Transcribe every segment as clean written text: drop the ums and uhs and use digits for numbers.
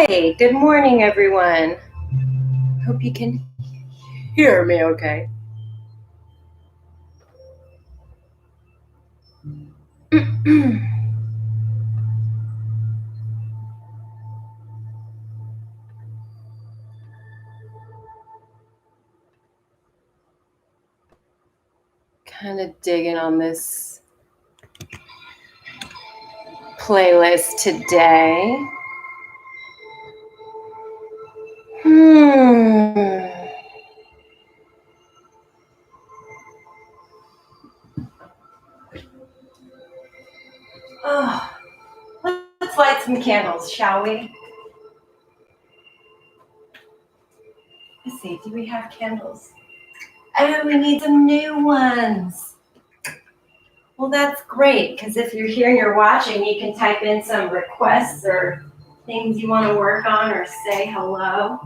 Hey, good morning, everyone. Hope you can hear me okay. Kind of digging on this playlist today. Oh, let's light some candles, shall we? Let's see, do we have candles? Oh, we need some new ones. Well, that's great, because if you're here and you're watching, you can type in some requests or things you want to work on or say hello.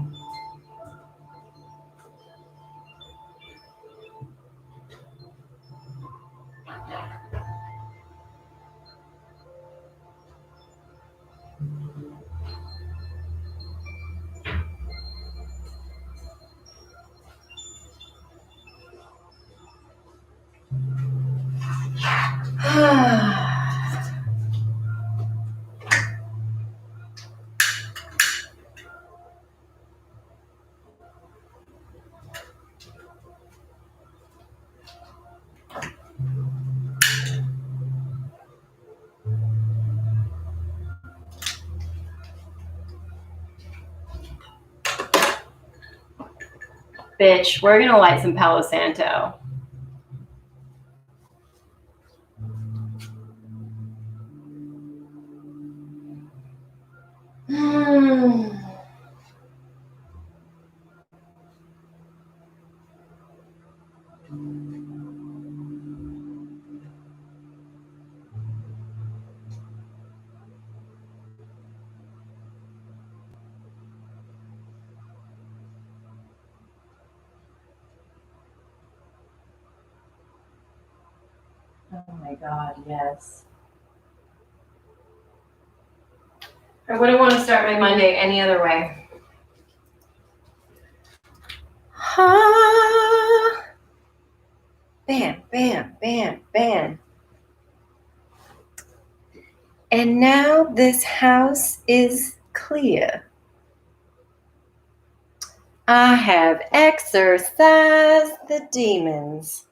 Bitch, we're gonna light some Palo Santo. Oh my God, yes. I wouldn't want to start my Monday any other way. Bam, bam, bam, bam. And now this house is clear. I have exorcised the demons.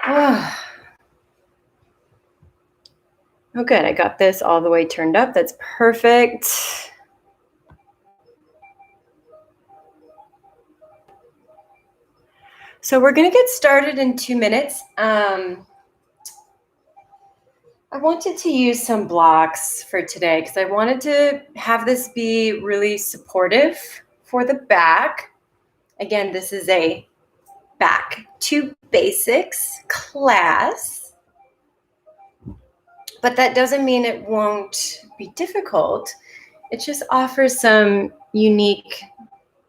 Oh, good. I got this all the way turned up. That's perfect. So we're going to get started in 2 minutes. I wanted to use some blocks for today because I wanted to have this be really supportive for the back. Again, this is a back to basics class, but that doesn't mean it won't be difficult. It just offers some unique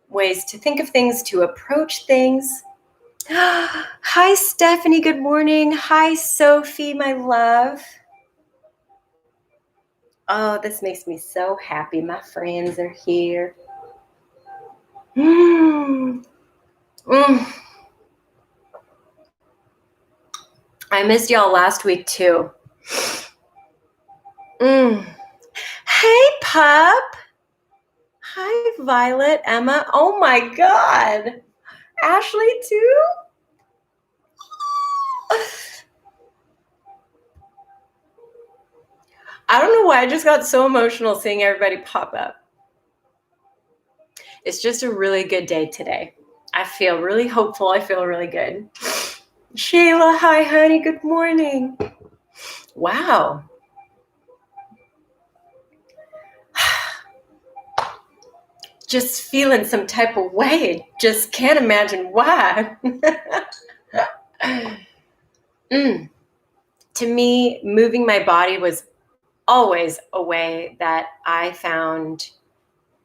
ways to think of things, to approach things. Hi, Stephanie. Good morning. Hi, Sophie, my love. Oh, this makes me so happy. My friends are here. I missed y'all last week too. Hey, pup. Hi, Violet, Emma. Oh my God. Ashley too? I don't know why I just got so emotional seeing everybody pop up. It's just a really good day today. I feel really hopeful. I feel really good. Sheila, hi, honey. Good morning. Wow. Just feeling some type of way. Just can't imagine why. To me, moving my body was always a way that I found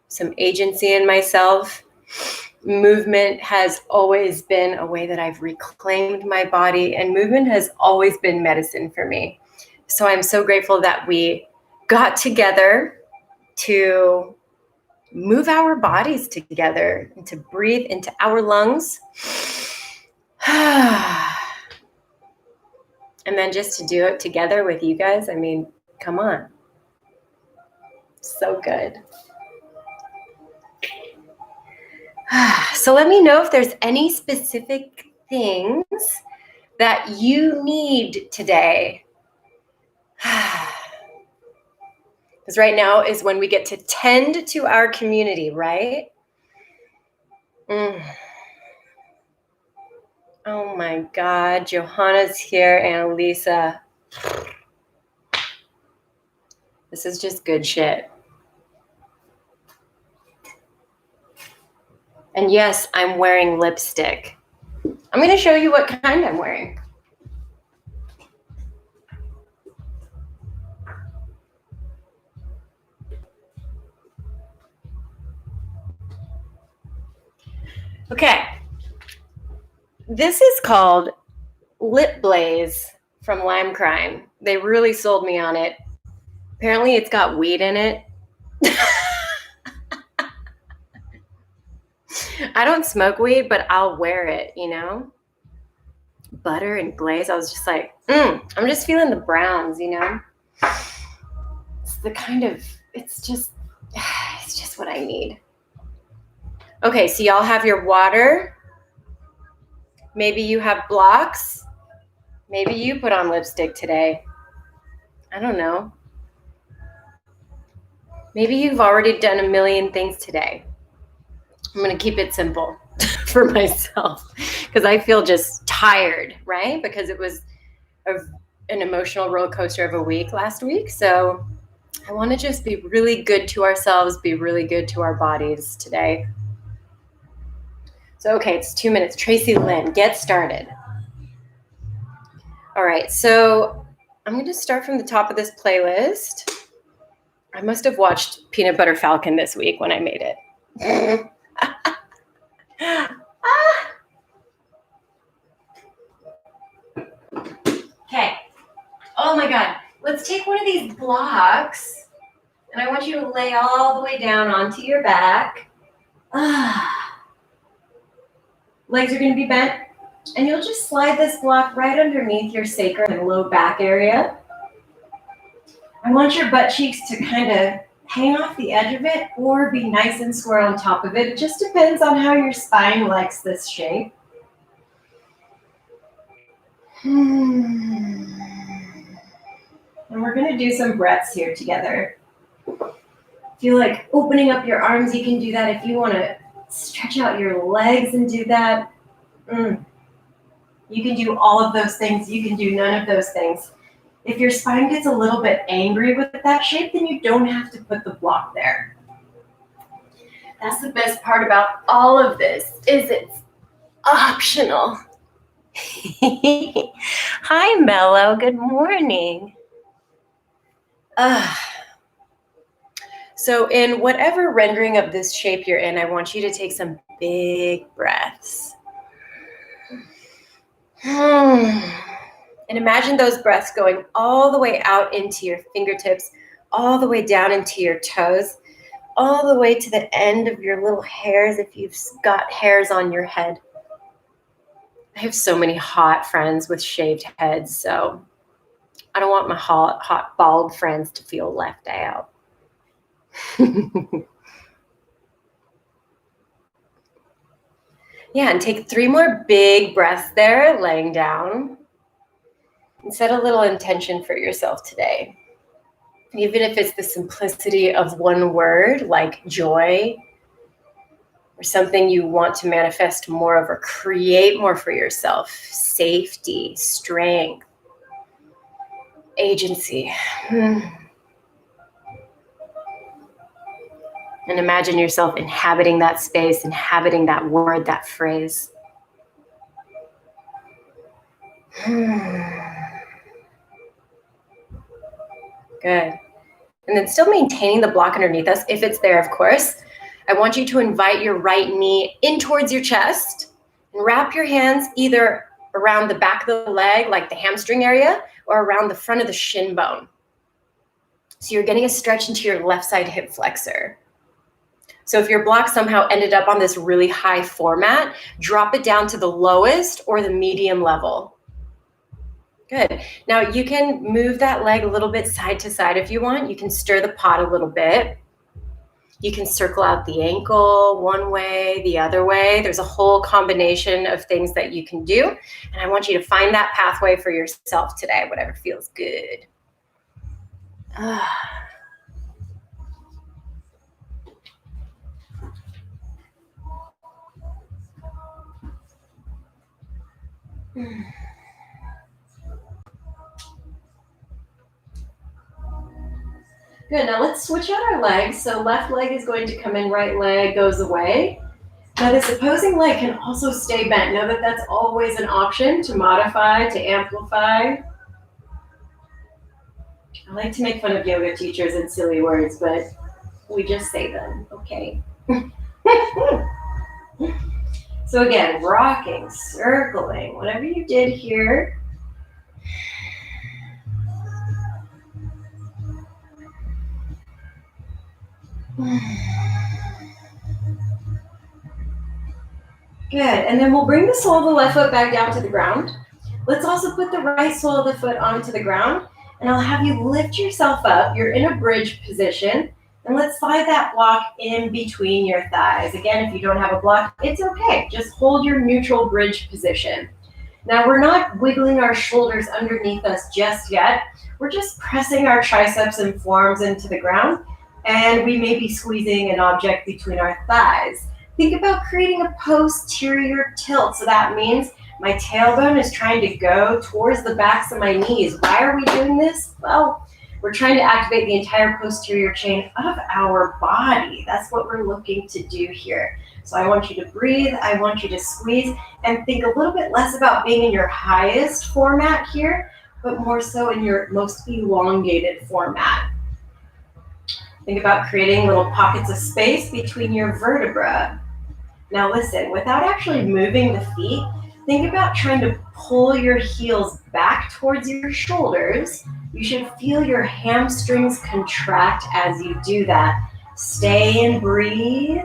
some agency in myself. Movement has always been a way that I've reclaimed my body, and movement has always been medicine for me. So I'm so grateful that we got together to move our bodies together and to breathe into our lungs. And then just to do it together with you guys, I mean, come on. So good. So let me know if there's any specific things that you need today. Because right now is when we get to tend to our community, right? Oh my God, Johanna's here, Annalisa. This is just good shit. And yes, I'm wearing lipstick. I'm going to show you what kind I'm wearing. Okay. This is called Lip Blaze from Lime Crime. They really sold me on it. Apparently it's got weed in it. I don't smoke weed, but I'll wear it, you know? Butter and glaze. I was just like, I'm just feeling the browns, you know? It's the kind of, it's just what I need. Okay, so y'all have your water. Maybe you have blocks. Maybe you put on lipstick today. I don't know. Maybe you've already done a million things today. I'm going to keep it simple for myself because I feel just tired, right? Because it was an emotional roller coaster of a week last week. So I want to just be really good to ourselves, be really good to our bodies today. So, okay, it's 2 minutes. Tracy Lynn, get started. All right, so I'm going to start from the top of this playlist. I must have watched Peanut Butter Falcon this week when I made it. Okay. Oh my God. Let's take one of these blocks and I want you to lay all the way down onto your back. Legs are going to be bent. And you'll just slide this block right underneath your sacrum and low back area. I want your butt cheeks to kind of hang off the edge of it or be nice and square on top of it. It just depends on how your spine likes this shape. And we're going to do some breaths here together. If you like opening up your arms, you can do that. If you want to stretch out your legs and do that, you can do all of those things. You can do none of those things. If your spine gets a little bit angry with that shape, then you don't have to put the block there. That's the best part about all of this, is it's optional. Hi, Mello. Good morning. So in whatever rendering of this shape you're in, I want you to take some big breaths. And imagine those breaths going all the way out into your fingertips, all the way down into your toes, all the way to the end of your little hairs if you've got hairs on your head. I have so many hot friends with shaved heads, so I don't want my hot bald friends to feel left out. Yeah, and take 3 more big breaths there, laying down. And set a little intention for yourself today. Even if it's the simplicity of one word, like joy, or something you want to manifest more of or create more for yourself. Safety, strength, agency. And imagine yourself inhabiting that space, inhabiting that word, that phrase. Good. And then still maintaining the block underneath us, if it's there, of course. I want you to invite your right knee in towards your chest and wrap your hands either around the back of the leg, like the hamstring area, or around the front of the shin bone. So you're getting a stretch into your left side hip flexor. So if your block somehow ended up on this really high format, drop it down to the lowest or the medium level. Good. Now you can move that leg a little bit side to side if you want. You can stir the pot a little bit. You can circle out the ankle one way, the other way. There's a whole combination of things that you can do. And I want you to find that pathway for yourself today, whatever feels good. Good, now let's switch out our legs. So left leg is going to come in, right leg goes away. Now this opposing leg can also stay bent. Know that that's always an option to modify, to amplify. I like to make fun of yoga teachers and silly words, but we just say them, okay? So again, rocking, circling, whatever you did here. Good, and then we'll bring the sole of the left foot back down to the ground. Let's also put the right sole of the foot onto the ground, and I'll have you lift yourself up. You're in a bridge position, and let's slide that block in between your thighs. Again, if you don't have a block, it's okay. Just hold your neutral bridge position. Now, we're not wiggling our shoulders underneath us just yet. We're just pressing our triceps and forearms into the ground, and we may be squeezing an object between our thighs. Think about creating a posterior tilt. So that means my tailbone is trying to go towards the backs of my knees. Why are we doing this? Well, we're trying to activate the entire posterior chain of our body. That's what we're looking to do here. So I want you to breathe. I want you to squeeze and think a little bit less about being in your highest format here, but more so in your most elongated format. Think about creating little pockets of space between your vertebrae. Now listen, without actually moving the feet, think about trying to pull your heels back towards your shoulders. You should feel your hamstrings contract as you do that. Stay and breathe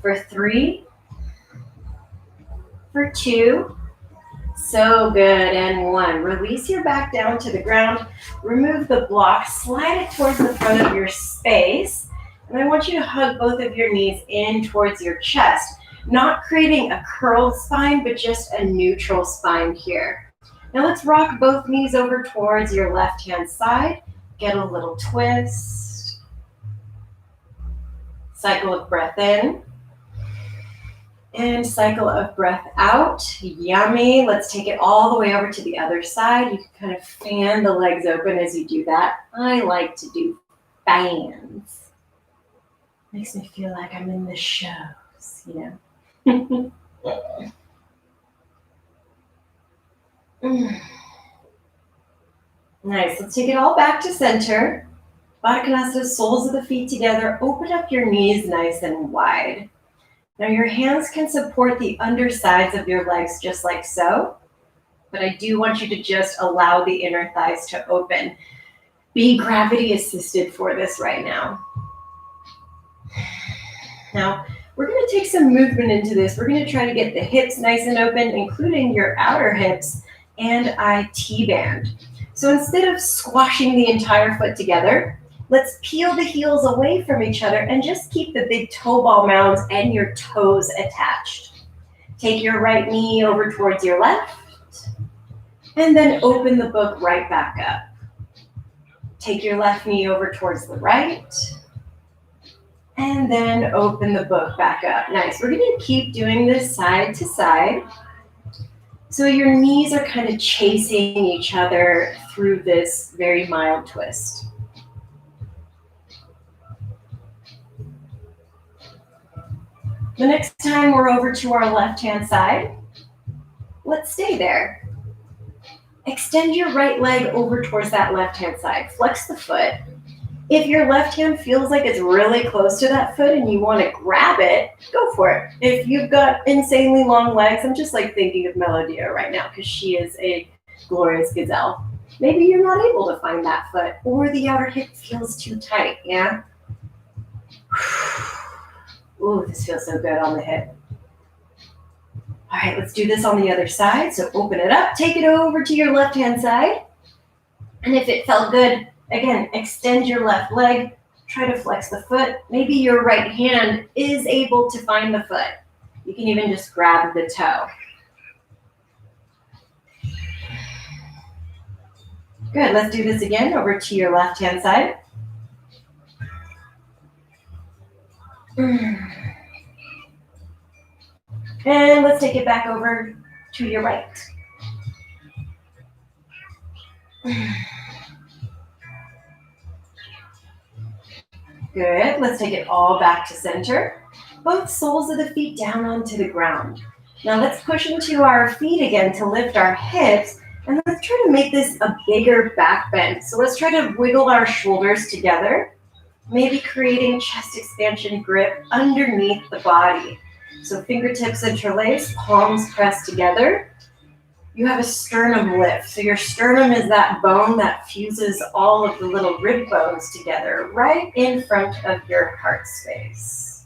for 3, for 2, so good, and 1. Release your back down to the ground, remove the block, slide it towards the front of your space, and I want you to hug both of your knees in towards your chest, not creating a curled spine, but just a neutral spine here. Now let's rock both knees over towards your left-hand side, get a little twist, cycle of breath in, and cycle of breath out. Yummy. Let's take it all the way over to the other side. You can kind of fan the legs open as you do that. I like to do fans. Makes me feel like I'm in the shows, you know. Nice. Let's take it all back to center. Baddha Konasana, soles of the feet together. Open up your knees nice and wide. Now your hands can support the undersides of your legs just like so, but I do want you to just allow the inner thighs to open. Be gravity assisted for this right now. Now, we're going to take some movement into this. We're going to try to get the hips nice and open, including your outer hips, and I T-band. So instead of squashing the entire foot together, let's peel the heels away from each other and just keep the big toe ball mounds and your toes attached. Take your right knee over towards your left, and then open the book right back up. Take your left knee over towards the right, and then open the book back up. Nice. We're going to keep doing this side to side. So your knees are kind of chasing each other through this very mild twist. The next time we're over to our left-hand side, let's stay there. Extend your right leg over towards that left-hand side. Flex the foot. If your left hand feels like it's really close to that foot and you want to grab it, go for it. If you've got insanely long legs, I'm just like thinking of Melodia right now because she is a glorious gazelle. Maybe you're not able to find that foot, or the outer hip feels too tight, yeah? Ooh, this feels so good on the hip. All right, let's do this on the other side. So open it up, take it over to your left-hand side. And if it felt good, again, extend your left leg, try to flex the foot. Maybe your right hand is able to find the foot. You can even just grab the toe. Good, let's do this again, over to your left-hand side. And let's take it back over to your right. Good, let's take it all back to center. Both soles of the feet down onto the ground. Now let's push into our feet again to lift our hips, and let's try to make this a bigger back bend. So let's try to wiggle our shoulders together, maybe creating chest expansion grip underneath the body. So fingertips interlace, palms pressed together. You have a sternum lift. So your sternum is that bone that fuses all of the little rib bones together right in front of your heart space.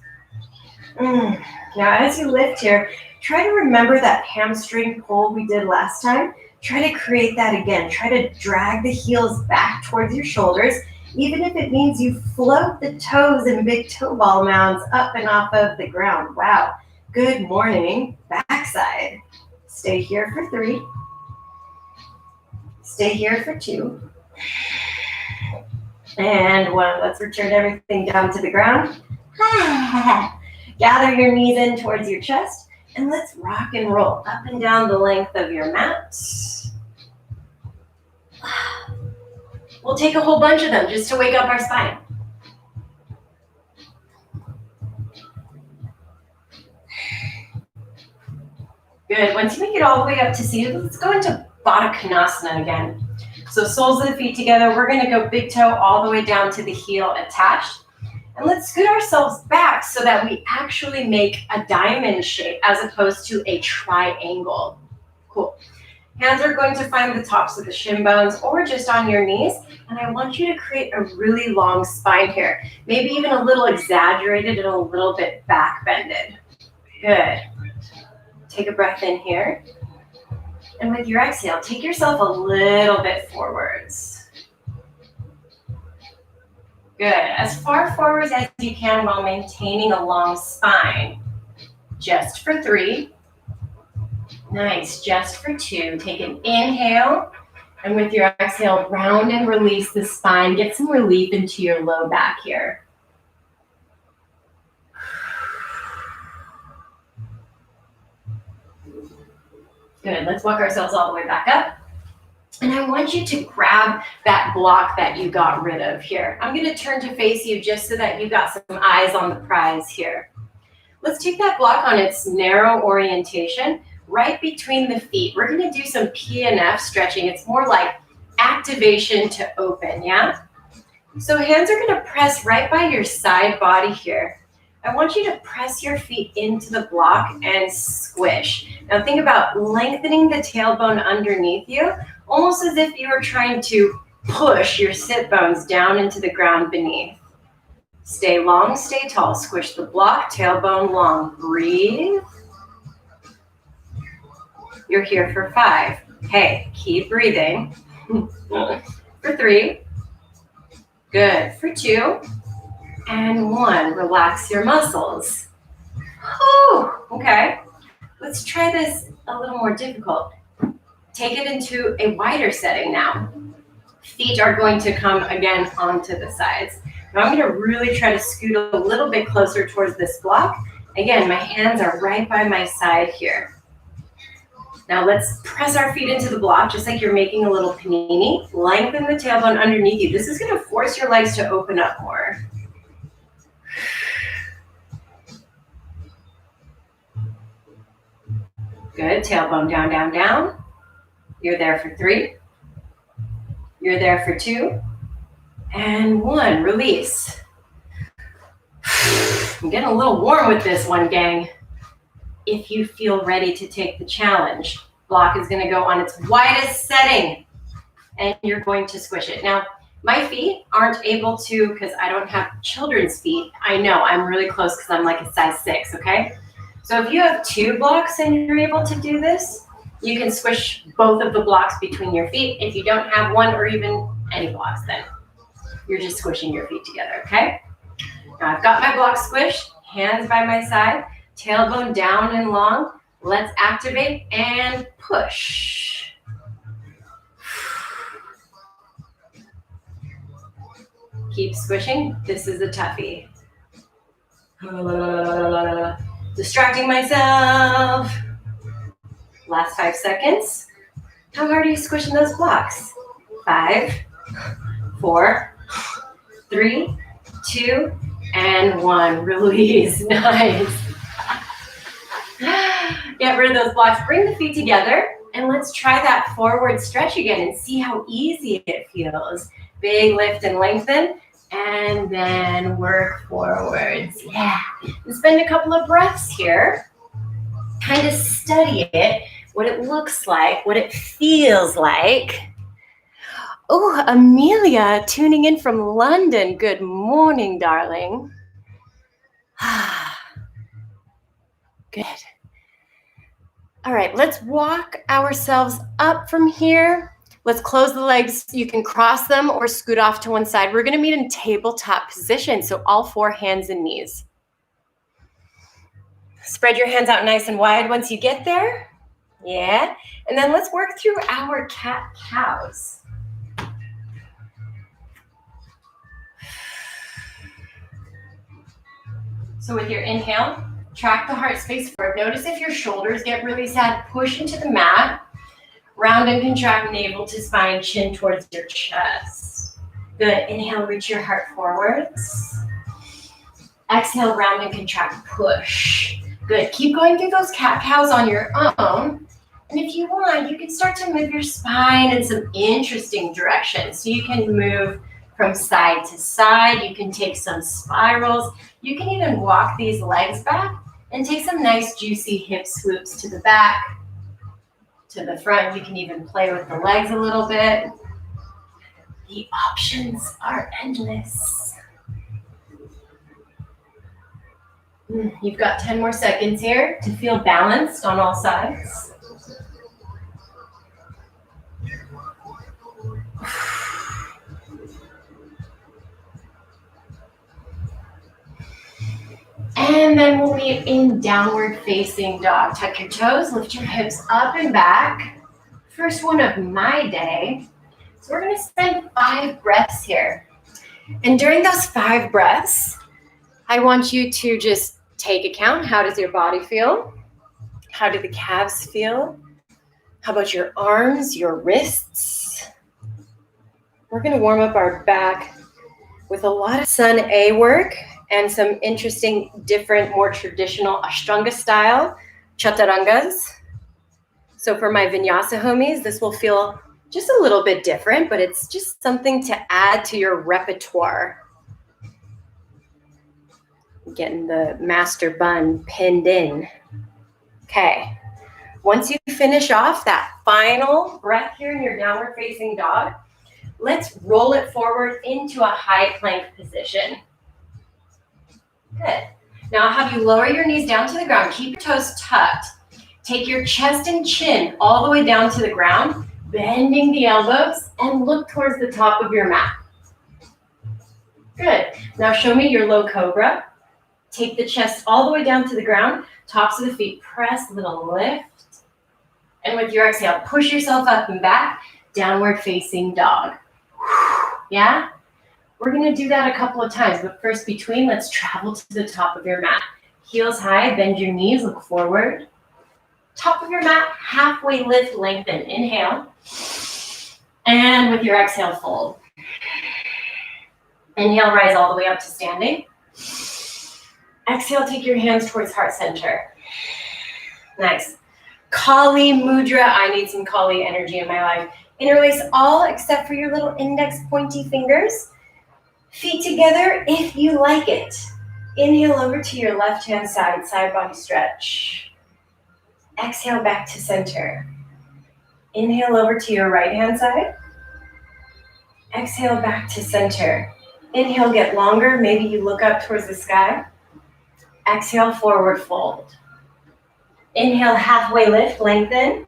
Now as you lift here, try to remember that hamstring pull we did last time. Try to create that again. Try to drag the heels back towards your shoulders, even if it means you float the toes in big toe ball mounds up and off of the ground. Wow. Good morning, backside. Stay here for 3. Stay here for 2. And 1. Let's return everything down to the ground. Gather your knees in towards your chest, and let's rock and roll up and down the length of your mat. We'll take a whole bunch of them just to wake up our spine. Good. Once you make it all the way up to seated, let's go into Baddha Konasana again. So soles of the feet together. We're going to go big toe all the way down to the heel attached. And let's scoot ourselves back so that we actually make a diamond shape as opposed to a triangle. Cool. Hands are going to find the tops of the shin bones or just on your knees. And I want you to create a really long spine here. Maybe even a little exaggerated and a little bit back bended. Good. Take a breath in here. And with your exhale, take yourself a little bit forwards. Good. As far forwards as you can while maintaining a long spine. Just for 3. Nice. Just for 2. Take an inhale. And with your exhale, round and release the spine. Get some relief into your low back here. Good. Let's walk ourselves all the way back up. And I want you to grab that block that you got rid of here. I'm going to turn to face you just so that you got some eyes on the prize here. Let's take that block on its narrow orientation right between the feet. We're going to do some PNF stretching. It's more like activation to open, yeah? So hands are going to press right by your side body here. I want you to press your feet into the block and squish. Now think about lengthening the tailbone underneath you, almost as if you were trying to push your sit bones down into the ground beneath. Stay long, stay tall. Squish the block, tailbone long. Breathe. You're here for 5. Hey, keep breathing. For 3. Good. For 2. And 1. Relax your muscles. Whew. Okay. Let's try this a little more difficult. Take it into a wider setting now. Feet are going to come again onto the sides. Now I'm going to really try to scoot a little bit closer towards this block. Again, my hands are right by my side here. Now let's press our feet into the block just like you're making a little panini. Lengthen the tailbone underneath you. This is going to force your legs to open up more. Good. Tailbone down, down, down. You're there for 3. You're there for 2. And 1. Release. I'm getting a little warm with this one, gang. If you feel ready to take the challenge, block is going to go on its widest setting. and you're going to squish it. Now, my feet aren't able to, because I don't have children's feet. I know, I'm really close because I'm like a size 6, okay? So if you have 2 blocks and you're able to do this, you can squish both of the blocks between your feet. If you don't have one or even any blocks, then you're just squishing your feet together, okay? Now I've got my blocks squished, hands by my side, tailbone down and long. Let's activate and push. Keep squishing. This is a toughie. Distracting myself. Last 5 seconds. How hard are you squishing those blocks? 5, 4, 3, 2, and 1. Release. Nice. Get rid of those blocks. Bring the feet together, and let's try that forward stretch again and see how easy it feels. Big lift and lengthen, and then work forwards. Yeah. And spend a couple of breaths here. Kind of study it, what it looks like, what it feels like. Oh, Amelia tuning in from London. Good morning, darling. Good. All right, let's walk ourselves up from here. Let's close the legs. You can cross them or scoot off to one side. We're gonna meet in tabletop position, so all 4 hands and knees. Spread your hands out nice and wide once you get there. Yeah, and then let's work through our cat-cows. So with your inhale, track the heart space forward. Notice if your shoulders get really sad, push into the mat. Round and contract navel to spine, chin towards your chest. Good. Inhale, reach your heart forwards. Exhale, round and contract, push. Good. Keep going through those cat-cows on your own. And if you want, you can start to move your spine in some interesting directions. So you can move from side to side. You can take some spirals. You can even walk these legs back and take some nice juicy hip swoops to the back, to the front. You can even play with the legs a little bit. The options are endless. You've got 10 more seconds here to feel balanced on all sides. And then we'll be in downward facing dog. Tuck your toes, lift your hips up and back. First one of my day. So we're gonna spend 5 breaths here. And during those 5 breaths, I want you to just take account. How does your body feel? How do the calves feel? How about your arms, your wrists? We're gonna warm up our back with a lot of Sun A work and some interesting, different, more traditional Ashtanga style chaturangas. So for my vinyasa homies, this will feel just a little bit different, but it's just something to add to your repertoire. Getting the master bun pinned in. Okay. Once you finish off that final breath here in your downward facing dog, let's roll it forward into a high plank position. Good. Now I'll have you lower your knees down to the ground. Keep your toes tucked. Take your chest and chin all the way down to the ground, bending the elbows, and look towards the top of your mat. Good. Now show me your low cobra. Take the chest all the way down to the ground, tops of the feet, press, little lift. And with your exhale, push yourself up and back, downward facing dog. Yeah? We're gonna do that a couple of times, but first between, let's travel to the top of your mat. Heels high, bend your knees, look forward. Top of your mat, halfway lift, lengthen. Inhale. And with your exhale, fold. Inhale, rise all the way up to standing. Exhale, take your hands towards heart center. Nice. Kali Mudra. I need some Kali energy in my life. Interlace all except for your little index pointy fingers. Feet together if you like it. Inhale over to your left hand side, side body stretch. Exhale back to center. Inhale over to your right hand side. Exhale back to center. Inhale, get longer. Maybe you look up towards the sky. Exhale, forward fold. Inhale, halfway lift, lengthen.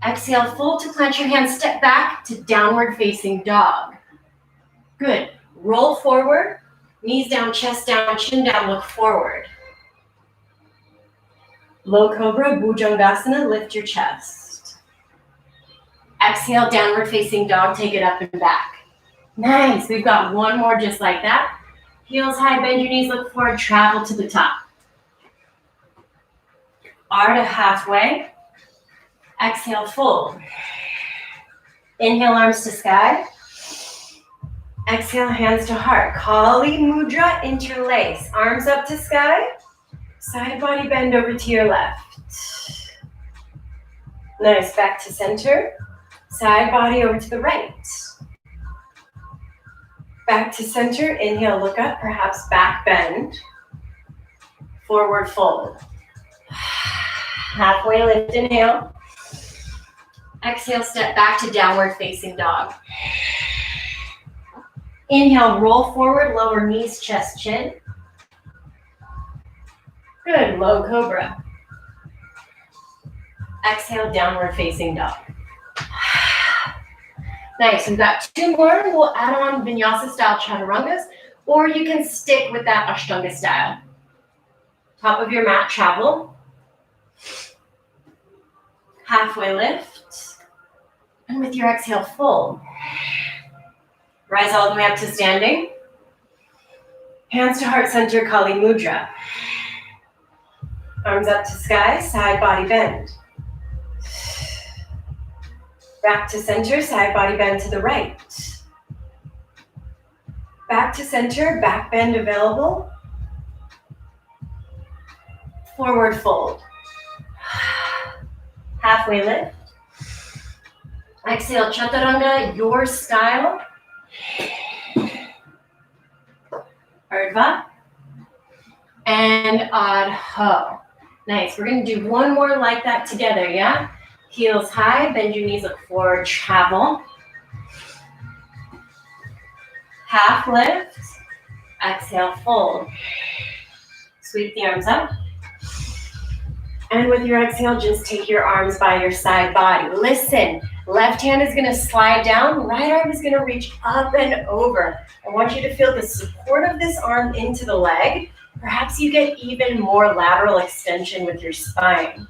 Exhale, fold to plant your hands, step back to downward facing dog. Good. Roll forward, knees down, chest down, chin down, look forward. Low cobra, bhujangasana, lift your chest. Exhale, downward facing dog, take it up and back. Nice, we've got one more just like that. Heels high, bend your knees, look forward, travel to the top. Ardha halfway. Exhale, fold. Inhale, arms to sky. Exhale, hands to heart. Kali Mudra, interlace. Arms up to sky. Side body bend over to your left. Nice, back to center. Side body over to the right. Back to center, inhale, look up, perhaps back bend. Forward fold. Halfway lift, inhale. Exhale, step back to downward facing dog. Inhale, roll forward, lower knees, chest, chin. Good, low cobra. Exhale, downward facing dog. Nice, we've got two more. We'll add on vinyasa style chaturangas, or you can stick with that ashtanga style. Top of your mat, travel. Halfway lift. And with your exhale, fold. Rise all the way up to standing. Hands to heart center, Kali Mudra. Arms up to sky, side body bend. Back to center, side body bend to the right. Back to center, back bend available. Forward fold. Halfway lift. Exhale, chaturanga, your style. Urdhva. And adho. Nice, we're gonna do one more like that together, yeah? Heels high, bend your knees, look forward, travel. Half lift. Exhale, fold. Sweep the arms up. And with your exhale, just take your arms by your side body. Listen, left hand is gonna slide down, right arm is gonna reach up and over. I want you to feel the support of this arm into the leg. Perhaps you get even more lateral extension with your spine.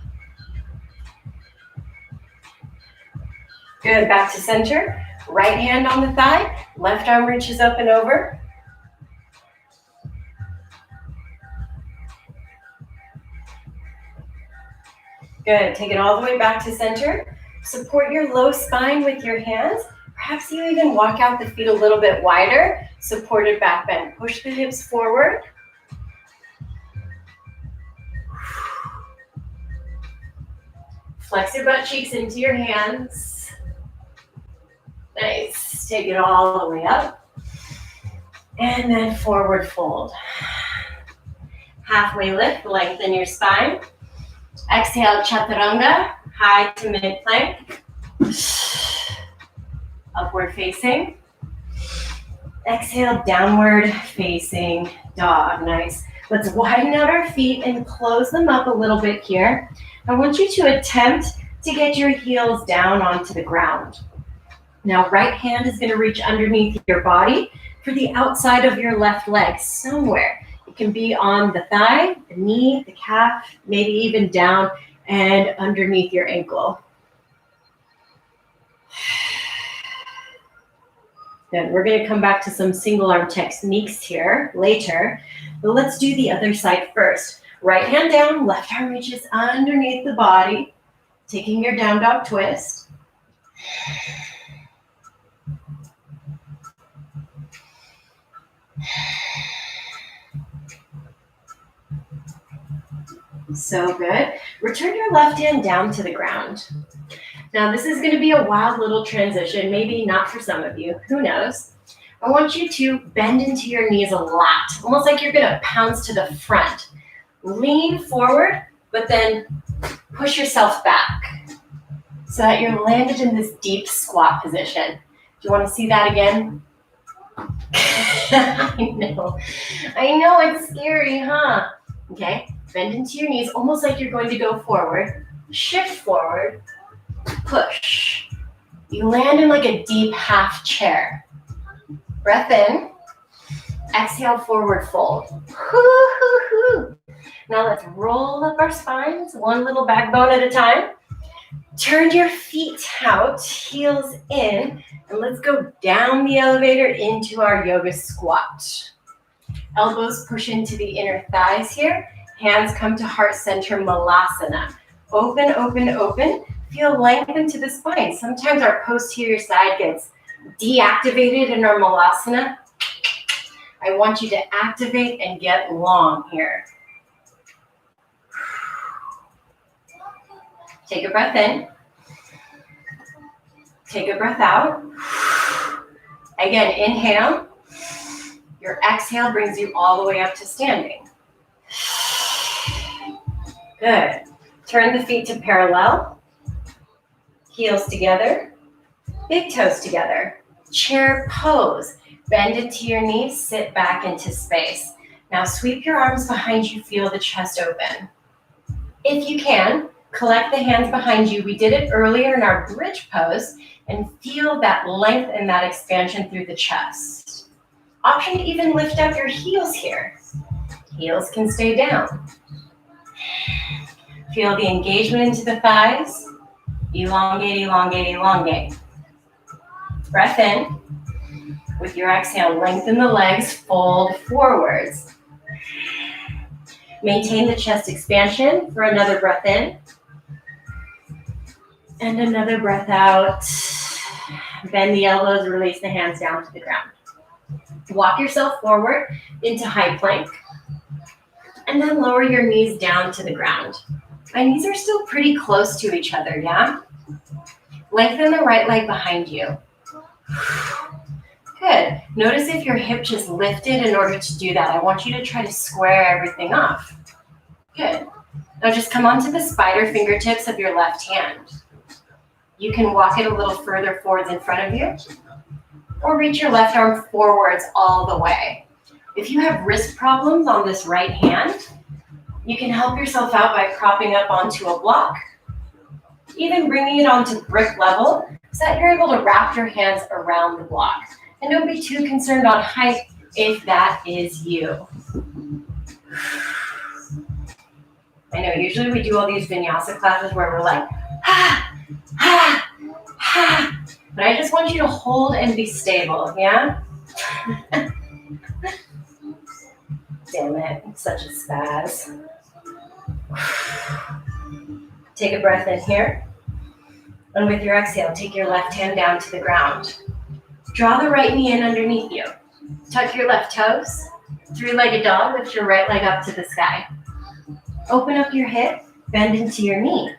Good, back to center. Right hand on the thigh, left arm reaches up and over. Good, take it all the way back to center. Support your low spine with your hands. Perhaps you even walk out the feet a little bit wider. Supported back bend. Push the hips forward. Flex your butt cheeks into your hands. Nice, take it all the way up. And then forward fold. Halfway lift, lengthen your spine. Exhale, chaturanga, high to mid plank. Upward facing. Exhale, downward facing dog. Nice. Let's widen out our feet and close them up a little bit here. I want you to attempt to get your heels down onto the ground. Now, right hand is going to reach underneath your body for the outside of your left leg, somewhere. It can be on the thigh, the knee, the calf, maybe even down and underneath your ankle. Good. We're going to come back to some single arm techniques here later, but let's do the other side first. Right hand down, left arm reaches underneath the body, taking your down dog twist. So good. Return your left hand down to the ground. Now this is going to be a wild little transition, maybe not for some of you, who knows. I want you to bend into your knees a lot, almost like you're going to pounce to the front. Lean forward, but then push yourself back so that you're landed in this deep squat position. Do you want to see that again? I know it's scary, huh? Okay, bend into your knees, almost like you're going to go forward. Shift forward, push. You land in like a deep half chair. Breath in, exhale, forward fold. Now let's roll up our spines, one little backbone at a time. Turn your feet out, heels in, and let's go down the elevator into our yoga squat. Elbows push into the inner thighs here. Hands come to heart center, Malasana. Open, open, open. Feel length into the spine. Sometimes our posterior side gets deactivated in our Malasana. I want you to activate and get long here. Take a breath in. Take a breath out. Again, inhale. Your exhale brings you all the way up to standing. Good. Turn the feet to parallel. Heels together. Big toes together. Chair pose. Bend into your knees. Sit back into space. Now sweep your arms behind you. Feel the chest open. If you can, collect the hands behind you. We did it earlier in our bridge pose. And feel that length and that expansion through the chest. Option to even lift up your heels here. Heels can stay down. Feel the engagement into the thighs. Elongate, elongate, elongate. Breath in. With your exhale, lengthen the legs, fold forwards. Maintain the chest expansion for another breath in. And another breath out. Bend the elbows, release the hands down to the ground. Walk yourself forward into high plank. And then lower your knees down to the ground. My knees are still pretty close to each other, yeah? Lengthen the right leg behind you. Good. Notice if your hip just lifted in order to do that. I want you to try to square everything off. Good. Now just come onto the spider fingertips of your left hand. You can walk it a little further forwards in front of you, or reach your left arm forwards all the way. If you have wrist problems on this right hand, you can help yourself out by propping up onto a block, even bringing it onto brick level so that you're able to wrap your hands around the block. And don't be too concerned on height if that is you. I know usually we do all these vinyasa classes where we're like, but I just want you to hold and be stable, yeah? Damn it, I'm such a spaz. Take a breath in here. And with your exhale, take your left hand down to the ground. Draw the right knee in underneath you. Tuck your left toes. Three-legged dog, lift your right leg up to the sky. Open up your hip, bend into your knee.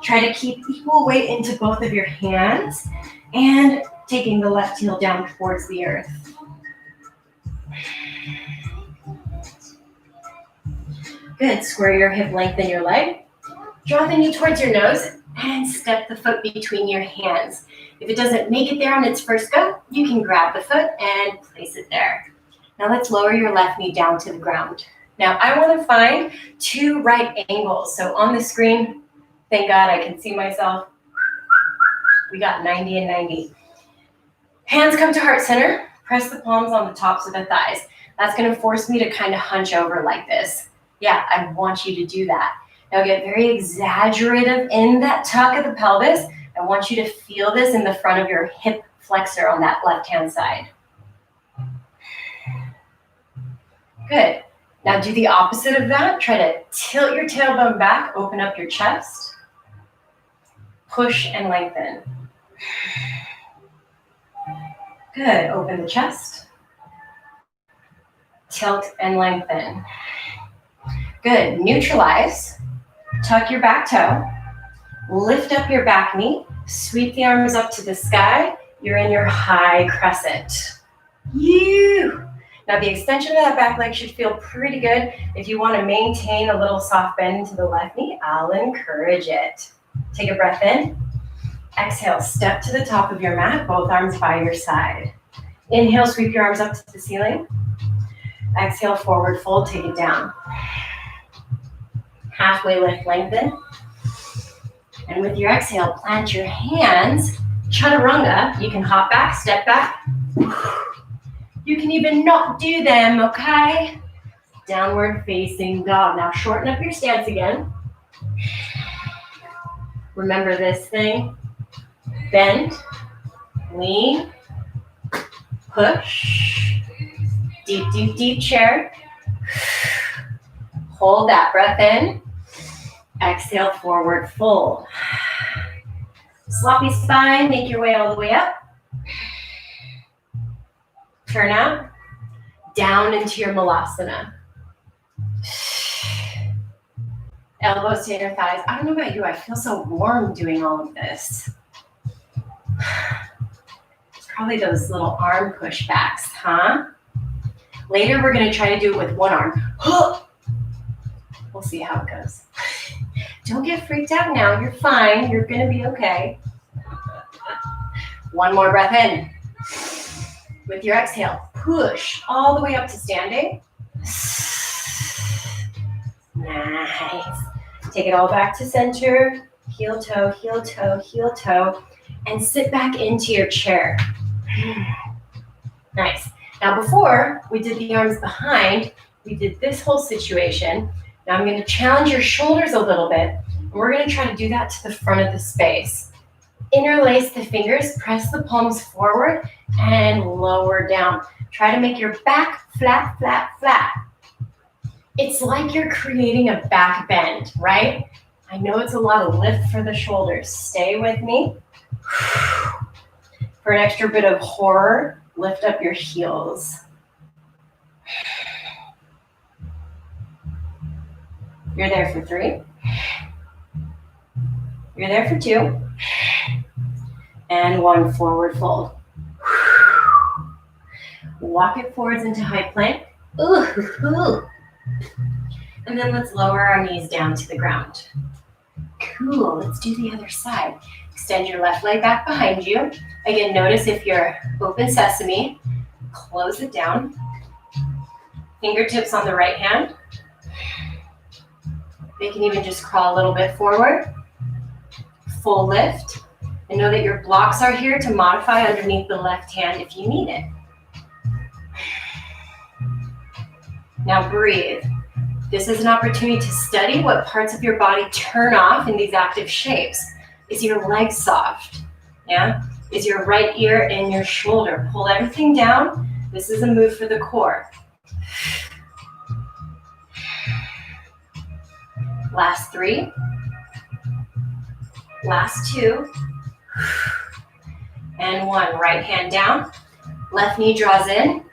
Try to keep equal weight into both of your hands and taking the left heel down towards the earth. Good. Square your hip, lengthen your leg. Draw the knee towards your nose and step the foot between your hands. If it doesn't make it there on its first go, you can grab the foot and place it there. Now let's lower your left knee down to the ground. Now I want to find two right angles. So on the screen, thank God I can see myself. We got 90 and 90. Hands come to heart center. Press the palms on the tops of the thighs. That's going to force me to kind of hunch over like this. Yeah, I want you to do that. Now get very exaggerative in that tuck of the pelvis. I want you to feel this in the front of your hip flexor on that left-hand side. Good. Now do the opposite of that. Try to tilt your tailbone back, open up your chest. Push and lengthen. Good. Open the chest. Tilt and lengthen. Good. Neutralize. Tuck your back toe. Lift up your back knee. Sweep the arms up to the sky. You're in your high crescent. Now the extension of that back leg should feel pretty good. If you want to maintain a little soft bend into the left knee, I'll encourage it. Take a breath in. Exhale, step to the top of your mat, both arms by your side. Inhale, sweep your arms up to the ceiling. Exhale, forward fold, take it down. Halfway lift, lengthen. And with your exhale, plant your hands, chaturanga. You can hop back, step back. You can even not do them, okay? Downward facing dog. Now shorten up your stance again. Remember this thing. Bend, lean, push. Deep, deep, deep chair. Hold that breath in. Exhale, forward fold. Sloppy spine, make your way all the way up. Turn out. Down into your Malasana. Elbows to your thighs. I don't know about you, I feel so warm doing all of this. It's probably those little arm pushbacks, huh? Later, we're gonna try to do it with one arm. We'll see how it goes. Don't get freaked out now, you're fine, you're gonna be okay. One more breath in. With your exhale, push all the way up to standing. Nice. Take it all back to center. Heel toe, heel toe, heel toe. And sit back into your chair. Nice. Now before we did the arms behind, we did this whole situation. Now I'm going to challenge your shoulders a little bit. And we're going to try to do that to the front of the space. Interlace the fingers, press the palms forward and lower down. Try to make your back flat, flat, flat. It's like you're creating a back bend, right? I know it's a lot of lift for the shoulders. Stay with me. For an extra bit of horror, lift up your heels. You're there for 3. You're there for 2. And 1, forward fold. Walk it forwards into high plank. Ooh. And then let's lower our knees down to the ground. Cool, let's do the other side. Extend your left leg back behind you. Again, notice if you're open sesame, close it down. Fingertips on the right hand. They can even just crawl a little bit forward. Full lift. And know that your blocks are here to modify underneath the left hand if you need it. Now breathe. This is an opportunity to study what parts of your body turn off in these active shapes. Is your leg soft? Yeah? Is your right ear in your shoulder? Pull everything down. This is a move for the core. Last 3. Last 2. And 1. Right hand down. Left knee draws in.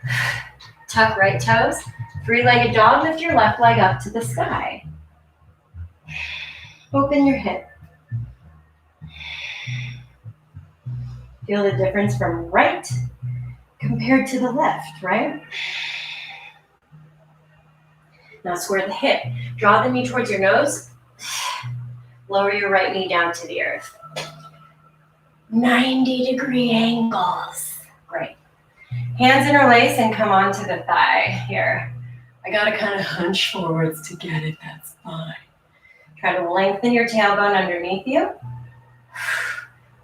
Tuck right toes. 3-legged dog, lift your left leg up to the sky. Open your hip. Feel the difference from right compared to the left, right? Now square the hip. Draw the knee towards your nose. Lower your right knee down to the earth. 90-degree angles. Great. Hands interlace and come onto the thigh here. I gotta kind of hunch forwards to get it, that's fine. Try to lengthen your tailbone underneath you.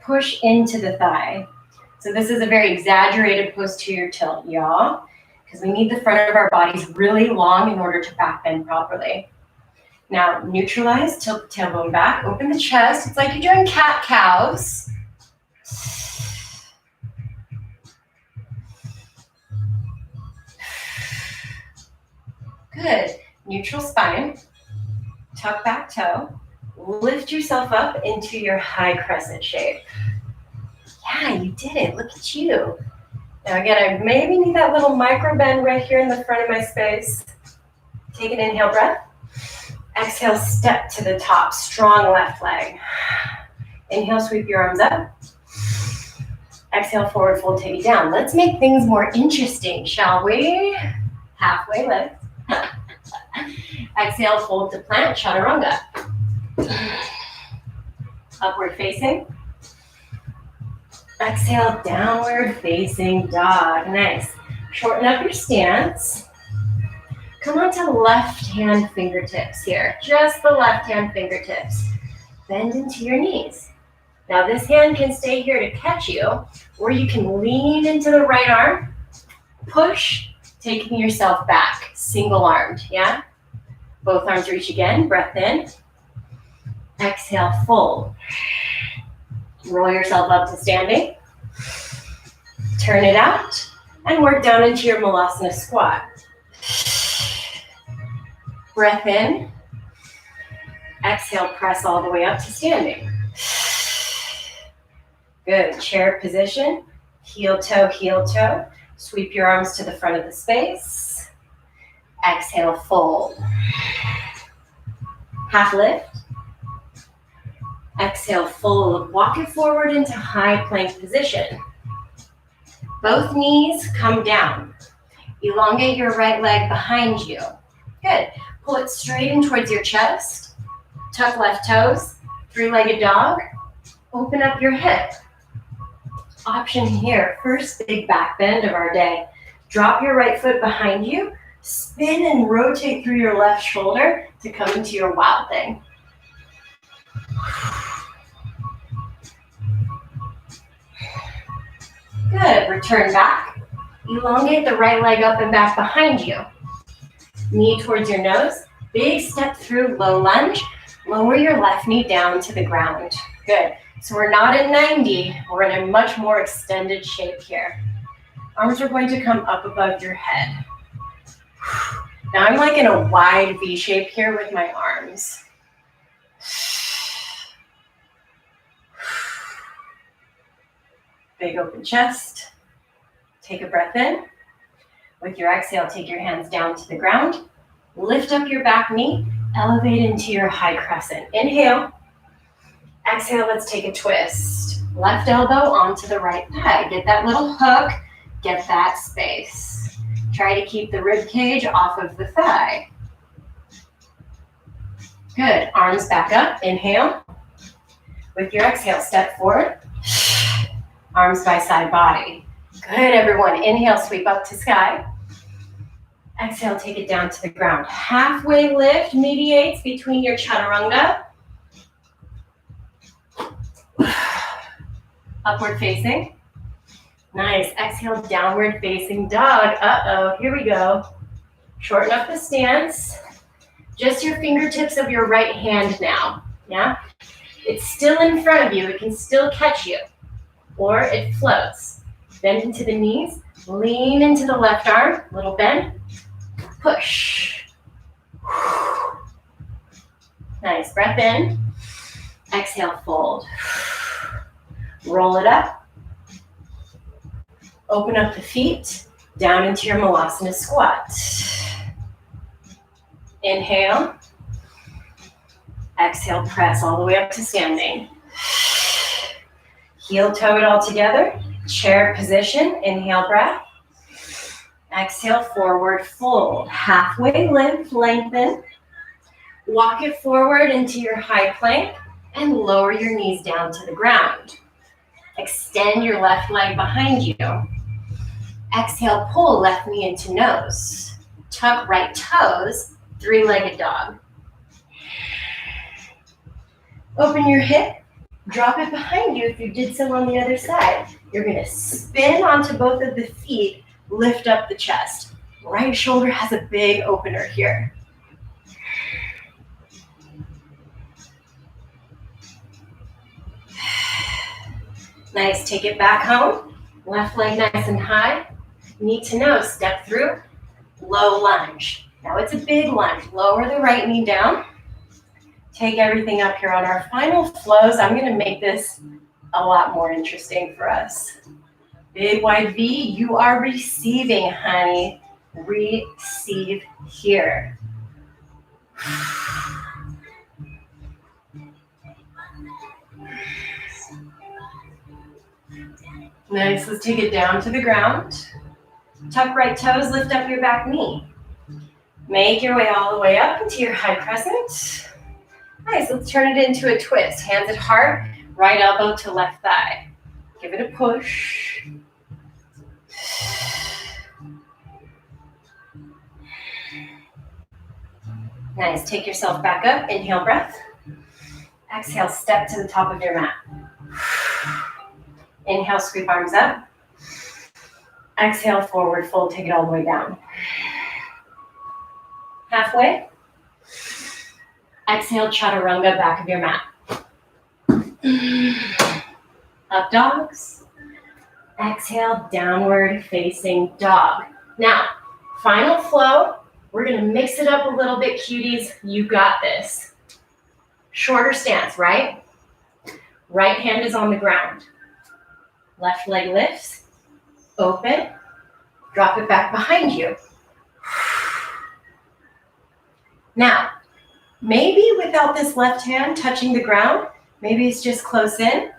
Push into the thigh. So this is a very exaggerated posterior tilt, y'all, because we need the front of our bodies really long in order to back bend properly. Now, neutralize, tilt the tailbone back, open the chest. It's like you're doing cat-cows. Good. Neutral spine. Tuck back toe. Lift yourself up into your high crescent shape. Yeah, you did it. Look at you. Now again, I maybe need that little micro bend right here in the front of my space. Take an inhale breath. Exhale, step to the top. Strong left leg. Inhale, sweep your arms up. Exhale, forward fold, take it down. Let's make things more interesting, shall we? Halfway lift. Exhale, fold to plant, chaturanga. Upward facing. Exhale, downward facing dog. Nice. Shorten up your stance. Come on to left hand fingertips here. Just the left hand fingertips. Bend into your knees. Now this hand can stay here to catch you, or you can lean into the right arm, push, taking yourself back, single armed, yeah? Both arms reach again, breath in. Exhale, fold. Roll yourself up to standing. Turn it out, and work down into your Malasana squat. Breath in. Exhale, press all the way up to standing. Good, chair position. Heel toe. Sweep your arms to the front of the space. Exhale, fold. Half lift. Exhale, fold. Walk it forward into high plank position. Both knees come down. Elongate your right leg behind you. Good. Pull it straight in towards your chest. Tuck left toes. Three-legged dog. Open up your hip. Option here. First big back bend of our day. Drop your right foot behind you. Spin and rotate through your left shoulder to come into your wild thing. Good. Return back. Elongate the right leg up and back behind you. Knee towards your nose. Big step through, low lunge. Lower your left knee down to the ground. Good. So we're not in 90. We're in a much more extended shape here. Arms are going to come up above your head. Now I'm like in a wide V shape here with my arms. Big open chest. Take a breath in. With your exhale, take your hands down to the ground. Lift up your back knee. Elevate into your high crescent. Inhale. Exhale, let's take a twist. Left elbow onto the right thigh. Get that little hook. Get that space. Try to keep the rib cage off of the thigh. Good. Arms back up. Inhale. With your exhale, step forward. Arms by side body. Good, everyone. Inhale, sweep up to sky. Exhale, take it down to the ground. Halfway lift mediates between your chaturanga. Upward facing. Nice. Exhale, downward facing dog. Uh-oh, here we go. Shorten up the stance. Just your fingertips of your right hand now. Yeah? It's still in front of you. It can still catch you. Or it floats. Bend into the knees. Lean into the left arm. Little bend. Push. Nice. Breath in. Exhale, fold. Roll it up. Open up the feet. Down into your Malasana squat. Inhale. Exhale, press all the way up to standing. Heel toe it all together. Chair position. Inhale, breath. Exhale, forward fold. Halfway lift, lengthen. Walk it forward into your high plank and lower your knees down to the ground. Extend your left leg behind you. Exhale, pull left knee into nose. Tuck right toes, three-legged dog. Open your hip. Drop it behind you if you did so on the other side. You're going to spin onto both of the feet, lift up the chest. Right shoulder has a big opener here. Nice, take it back home. Left leg nice and high. Knee to nose, step through. Low lunge. Now it's a big lunge. Lower the right knee down. Take everything up here on our final flows. I'm going to make this a lot more interesting for us. Big wide V. You are receiving, honey. Receive here. Nice. Let's take it down to the ground. Tuck right toes. Lift up your back knee. Make your way all the way up into your high crescent. Nice, let's turn it into a twist. Hands at heart, right elbow to left thigh. Give it a push. Nice. Take yourself back up. Inhale, breath. Exhale, step to the top of your mat. Inhale, sweep arms up. Exhale, forward fold. Take it all the way down. Halfway. Exhale, chaturanga, back of your mat. Up dogs. Exhale, downward facing dog. Now, final flow. We're gonna mix it up a little bit, cuties. You got this. Shorter stance, right? Right hand is on the ground. Left leg lifts, open, drop it back behind you. Now, maybe without this left hand touching the ground, maybe it's just close in,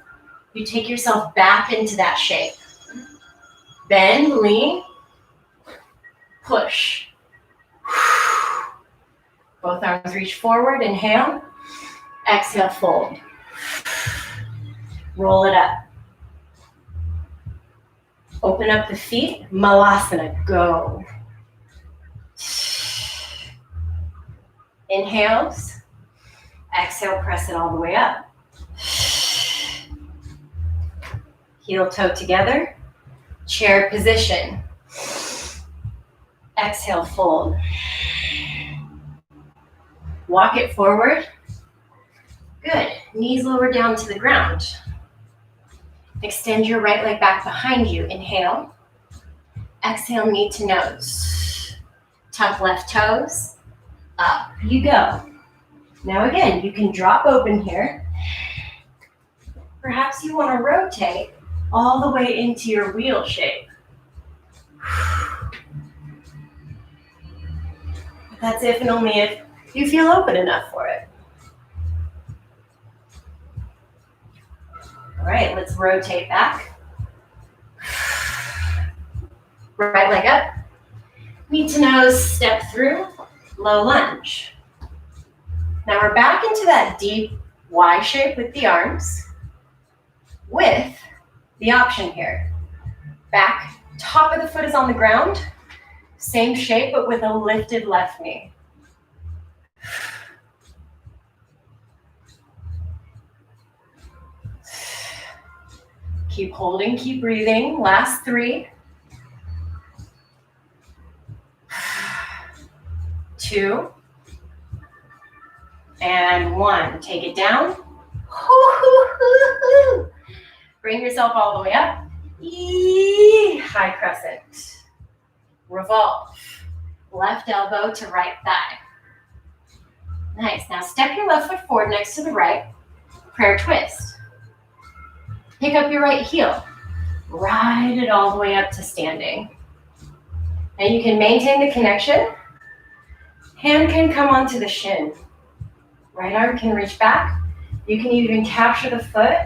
you take yourself back into that shape. Bend, lean, push. Both arms reach forward, inhale, exhale, fold. Roll it up. Open up the feet, Malasana, go. Inhales, exhale, press it all the way up. Heel toe together, chair position. Exhale, fold. Walk it forward. Good. Knees lower down to the ground. Extend your right leg back behind you. Inhale. Exhale, knee to nose. Tuck left toes. Up you go. Now again, you can drop open here. Perhaps you want to rotate all the way into your wheel shape. That's if and only if you feel open enough for it. All right, let's rotate back. Right leg up. Knee to nose, step through, low lunge. Now we're back into that deep Y shape with the arms, with the option here. Back, top of the foot is on the ground, same shape but with a lifted left knee. Keep holding, keep breathing. Last 3. 2. And 1. Take it down. Bring yourself all the way up. High crescent. Revolve. Left elbow to right thigh. Nice. Now step your left foot forward next to the right. Prayer twist. Pick up your right heel. Ride it all the way up to standing. And you can maintain the connection. Hand can come onto the shin. Right arm can reach back. You can even capture the foot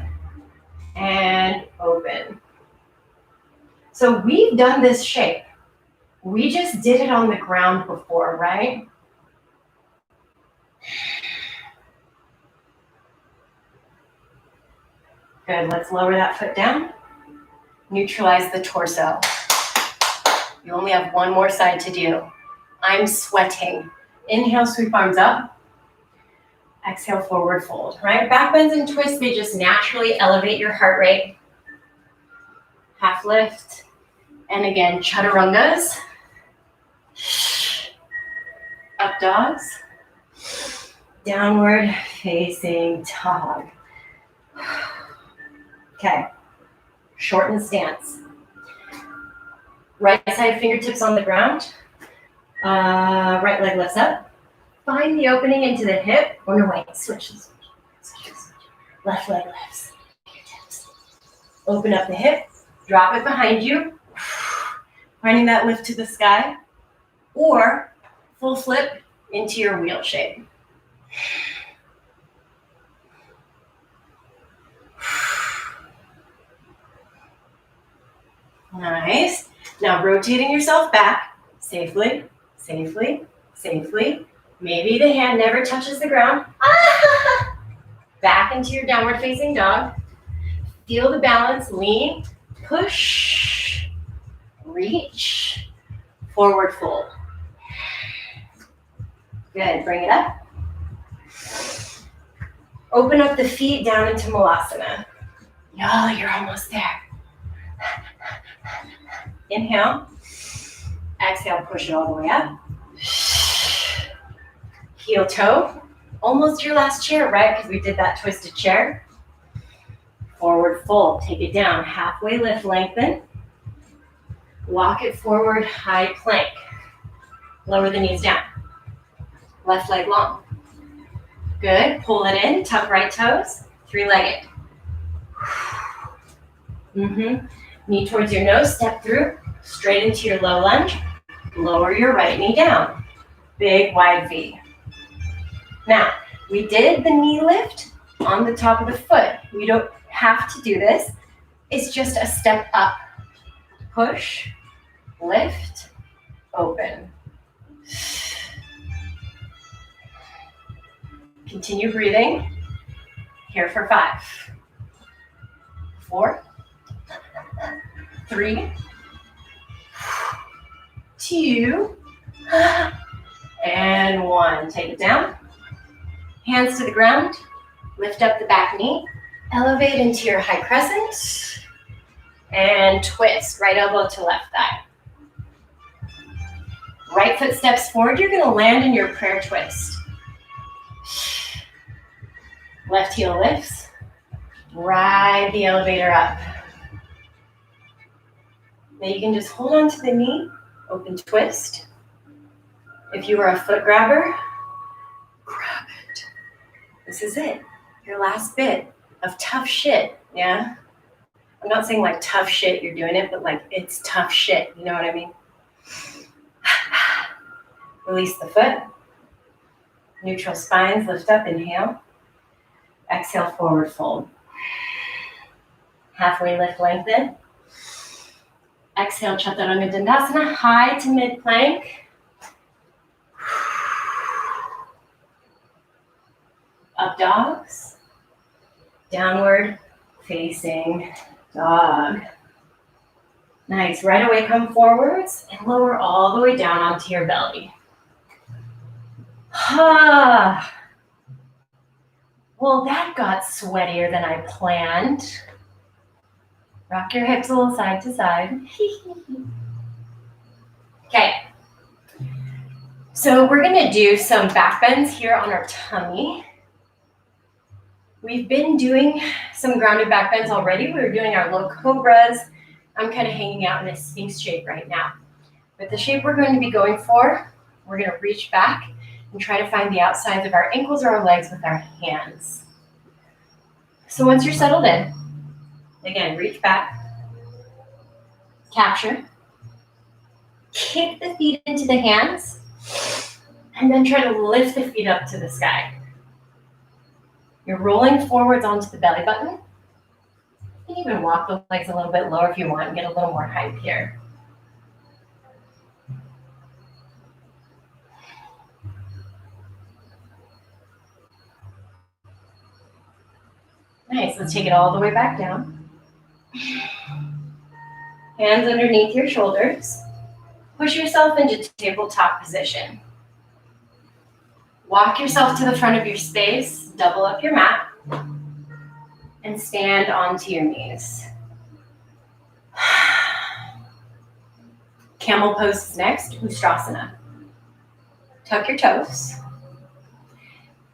and open. So we've done this shape. We just did it on the ground before, right? Good, let's lower that foot down. Neutralize the torso. You only have one more side to do. I'm sweating. Inhale, sweep arms up. Exhale, forward fold, right? Back bends and twists, they just naturally elevate your heart rate. Half lift. And again, chaturangas. Up dogs. Downward facing dog. Okay, shorten stance. Right side fingertips on the ground. Right leg lifts up. Find the opening into the hip. Oh no, wait, switch. Left leg lifts. Fingertips. Open up the hip. Drop it behind you. Finding that lift to the sky. Or full flip into your wheel shape. Nice. Now rotating yourself back safely, safely, safely. Maybe the hand never touches the ground. Back into your downward facing dog. Feel the balance, lean, push, reach, forward fold. Good, bring it up. Open up the feet down into Malasana. Oh, you're almost there. Inhale. Exhale, push it all the way up. Heel toe. Almost your last chair, right? Because we did that twisted chair. Forward fold. Take it down. Halfway lift, lengthen. Walk it forward, high plank. Lower the knees down. Left leg long. Good. Pull it in. Tuck right toes. Three-legged. Knee towards your nose. Step through. Straight into your low lunge. Lower your right knee down. Big wide V. Now, we did the knee lift on the top of the foot. We don't have to do this. It's just a step up. Push, lift, open. Continue breathing. Here for 5, 4, 3, 2, and 1. Take it down. Hands to the ground. Lift up the back knee. Elevate into your high crescent. And twist. Right elbow to left thigh. Right foot steps forward. You're going to land in your prayer twist. Left heel lifts. Ride the elevator up. Now you can just hold on to the knee. Open twist. If you are a foot grabber, grab it. This is it. Your last bit of tough shit, yeah? I'm not saying like tough shit, you're doing it, but like it's tough shit. You know what I mean? Release the foot. Neutral spines, lift up, inhale. Exhale, forward fold. Halfway lift, lengthen. Exhale, Chaturanga Dandasana, high to mid plank. Up dogs. Downward facing dog. Nice, right away come forwards and lower all the way down onto your belly. Well, that got sweatier than I planned. Rock your hips a little side to side. Okay. So we're gonna do some back bends here on our tummy. We've been doing some grounded back bends already. We were doing our low cobras. I'm kind of hanging out in a sphinx shape right now. But the shape we're going to be going for, we're gonna reach back and try to find the outsides of our ankles or our legs with our hands. So once you're settled in, again, reach back, capture, kick the feet into the hands, and then try to lift the feet up to the sky. You're rolling forwards onto the belly button. You can even walk the legs a little bit lower if you want and get a little more height here. Nice, let's take it all the way back down. Hands underneath your shoulders. Push yourself into tabletop position. Walk yourself to the front of your space, double up your mat, and stand onto your knees. Camel pose is next, Ustrasana. Tuck your toes.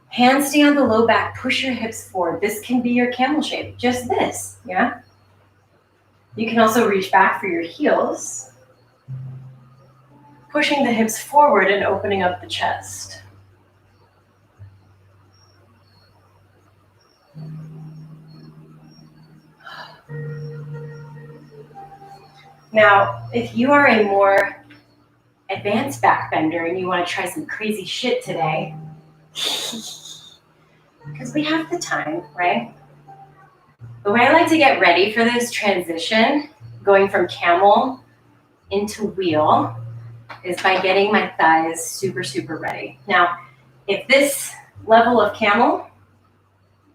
Hands stay on the low back, push your hips forward. This can be your camel shape, just this, yeah? You can also reach back for your heels, pushing the hips forward and opening up the chest. Now, if you are a more advanced backbender and you want to try some crazy shit today, because we have the time, right? The way I like to get ready for this transition, going from camel into wheel, is by getting my thighs super, super ready. Now, if this level of camel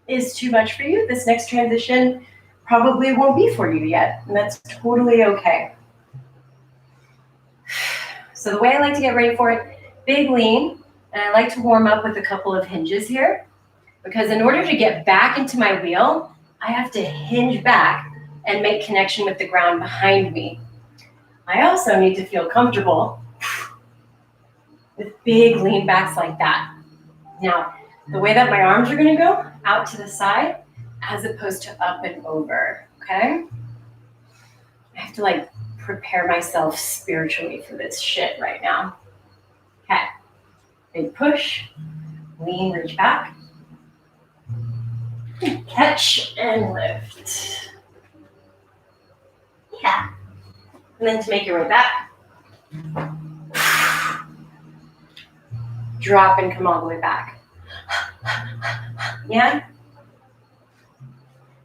is too much for you, this next transition probably won't be for you yet, and that's totally okay. So the way I like to get ready for it, big lean, and I like to warm up with a couple of hinges here, because in order to get back into my wheel, I have to hinge back and make connection with the ground behind me. I also need to feel comfortable with big lean backs like that. Now, the way that my arms are gonna go, out to the side, as opposed to up and over, okay? I have to like prepare myself spiritually for this shit right now. Okay, big push, lean, reach back, catch and lift. Yeah, and then to make your way back, drop and come all the way back. Yeah?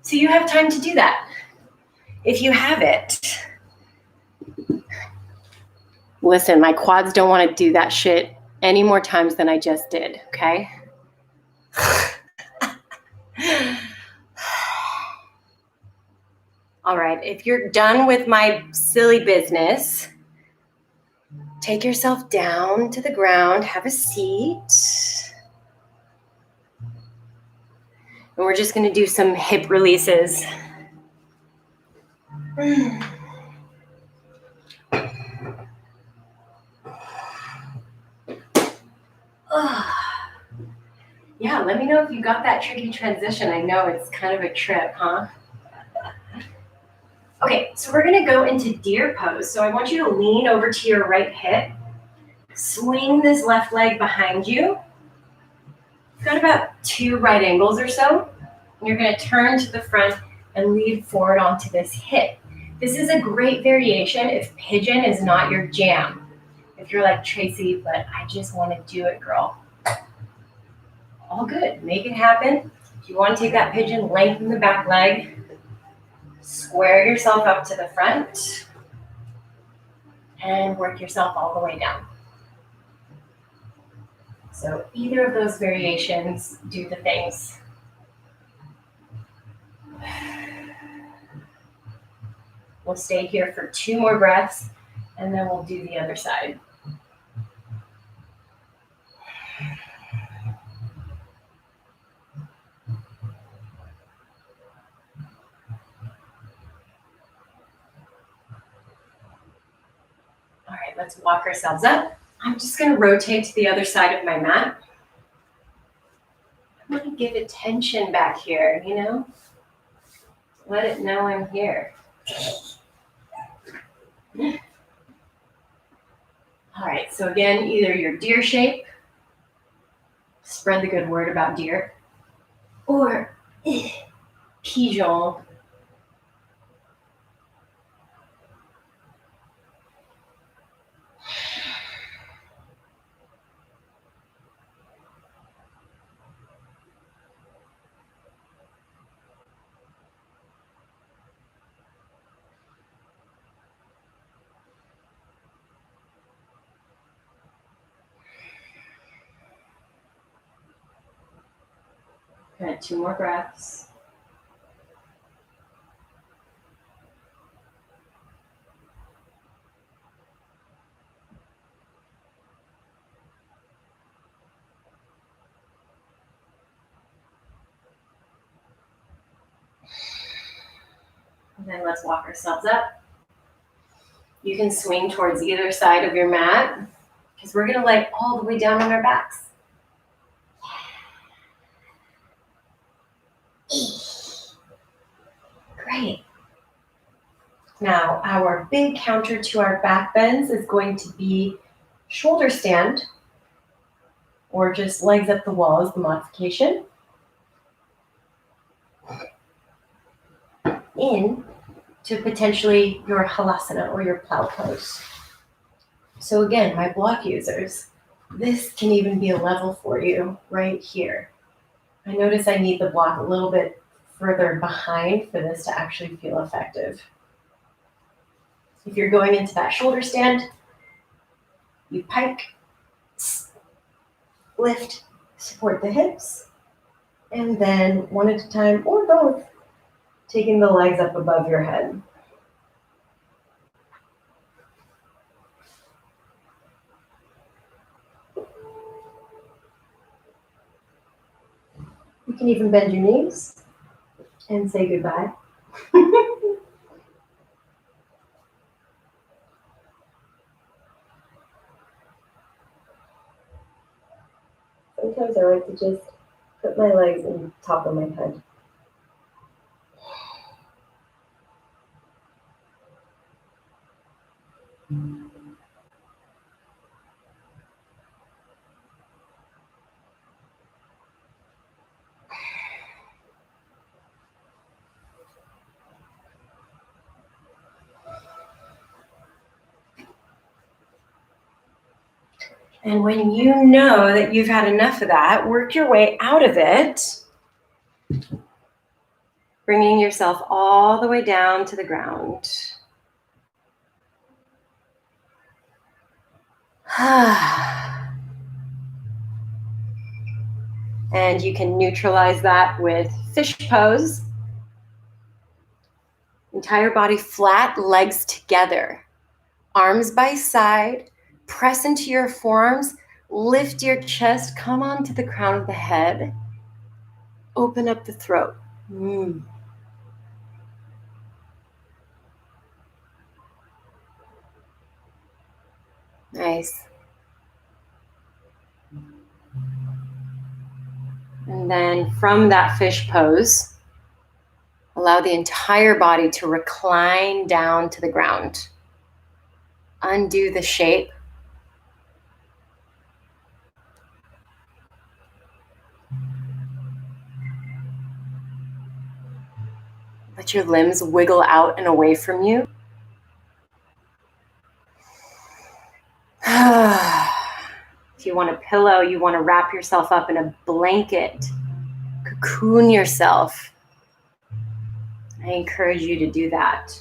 So you have time to do that. If you have it. Listen, my quads don't want to do that shit any more times than I just did, okay? All right, if you're done with my silly business, take yourself down to the ground, have a seat. And we're just gonna do some hip releases. Yeah, let me know if you got that tricky transition. I know it's kind of a trip, huh? Okay, so we're gonna go into deer pose. So I want you to lean over to your right hip, swing this left leg behind you. You've got about 2 right angles or so. And you're gonna turn to the front and lead forward onto this hip. This is a great variation if pigeon is not your jam. If you're like, Tracy, but I just wanna do it, girl. All good, make it happen. If you wanna take that pigeon, lengthen the back leg, square yourself up to the front, and work yourself all the way down. So either of those variations do the things. We'll stay here for 2 more breaths, and then we'll do the other side. All right, let's walk ourselves up. I'm just gonna rotate to the other side of my mat. I wanna give it tension back here, you know? Let it know I'm here. All right, so again, either your deer shape, spread the good word about deer, or pigeon. Good, 2 more breaths. And then let's walk ourselves up. You can swing towards either side of your mat, because we're gonna lay all the way down on our backs. Great. Now, our big counter to our back bends is going to be shoulder stand, or just legs up the wall is the modification. In to potentially your halasana or your plow pose. So again, my block users, this can even be a level for you right here. I notice I need the block a little bit further behind for this to actually feel effective. If you're going into that shoulder stand, you pike, lift, support the hips, and then one at a time or both, Taking the legs up above your head. You can even bend your knees and say goodbye. Sometimes I like to just put my legs on top of my head. And when you know that you've had enough of that, work your way out of it, bringing yourself all the way down to the ground. And you can neutralize that with fish pose. Entire body flat, legs together. Arms by side, press into your forearms, lift your chest, come onto the crown of the head, open up the throat. Nice. And then from that fish pose, allow the entire body to recline down to the ground. Undo the shape. Let your limbs wiggle out and away from you. If you want a pillow, you want to wrap yourself up in a blanket, cocoon yourself. I encourage you to do that.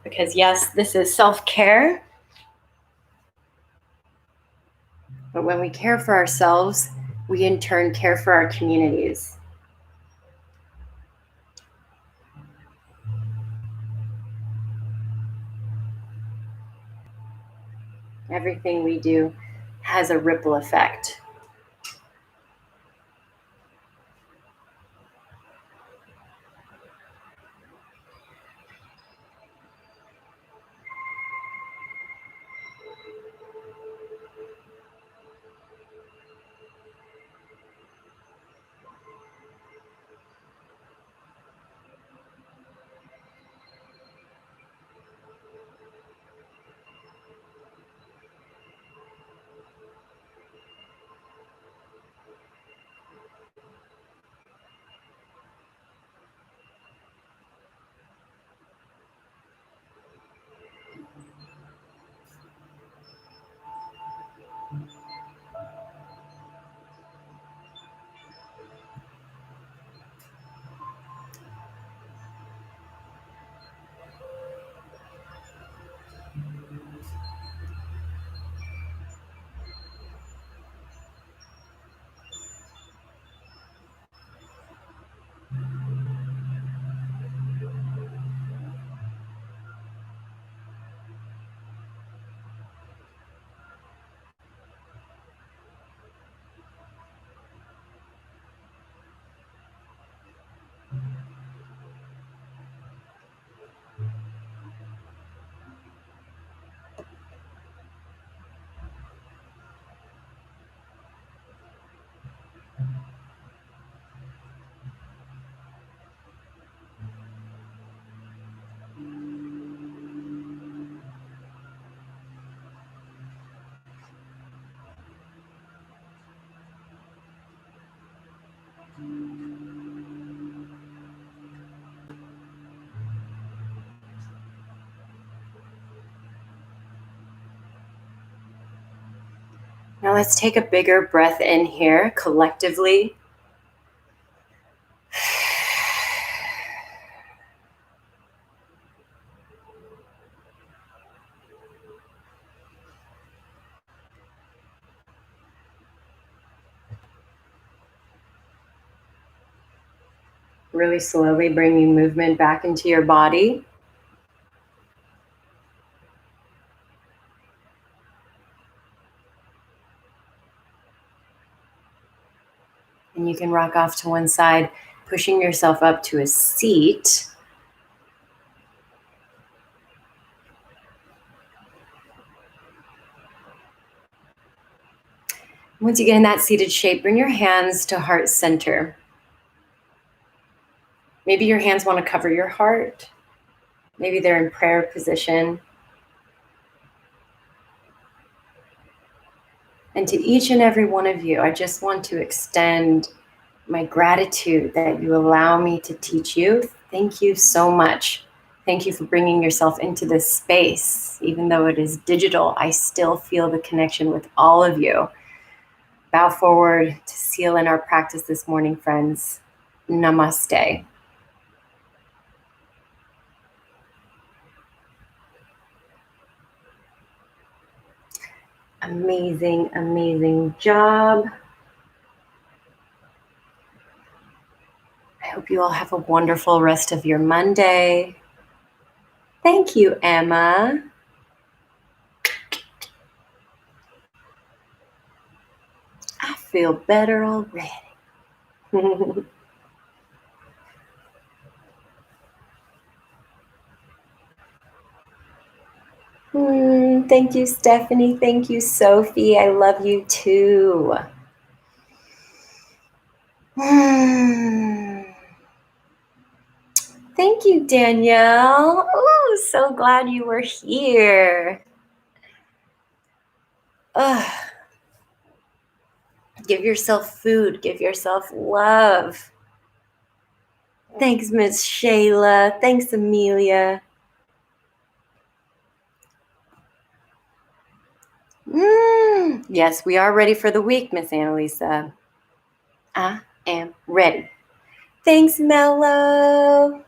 Because yes, this is self-care. But when we care for ourselves, we in turn care for our communities. Everything we do has a ripple effect. Now let's take a bigger breath in here collectively. Really slowly bringing movement back into your body. And you can rock off to one side, pushing yourself up to a seat. Once you get in that seated shape, bring your hands to heart center. Maybe your hands want to cover your heart. Maybe they're in prayer position. And to each and every one of you, I just want to extend my gratitude that you allow me to teach you. Thank you so much. Thank you for bringing yourself into this space. Even though it is digital, I still feel the connection with all of you. Bow forward to seal in our practice this morning, friends. Namaste. Amazing, amazing job. I hope you all have a wonderful rest of your Monday. Thank you, Emma. I feel better already. Thank you, Stephanie. Thank you, Sophie. I love you too. Thank you, Danielle. Oh, so glad you were here. Give yourself food. Give yourself love. Thanks, Miss Shayla. Thanks, Amelia. Yes, we are ready for the week, Miss Annalisa. I am ready. Thanks, Mello.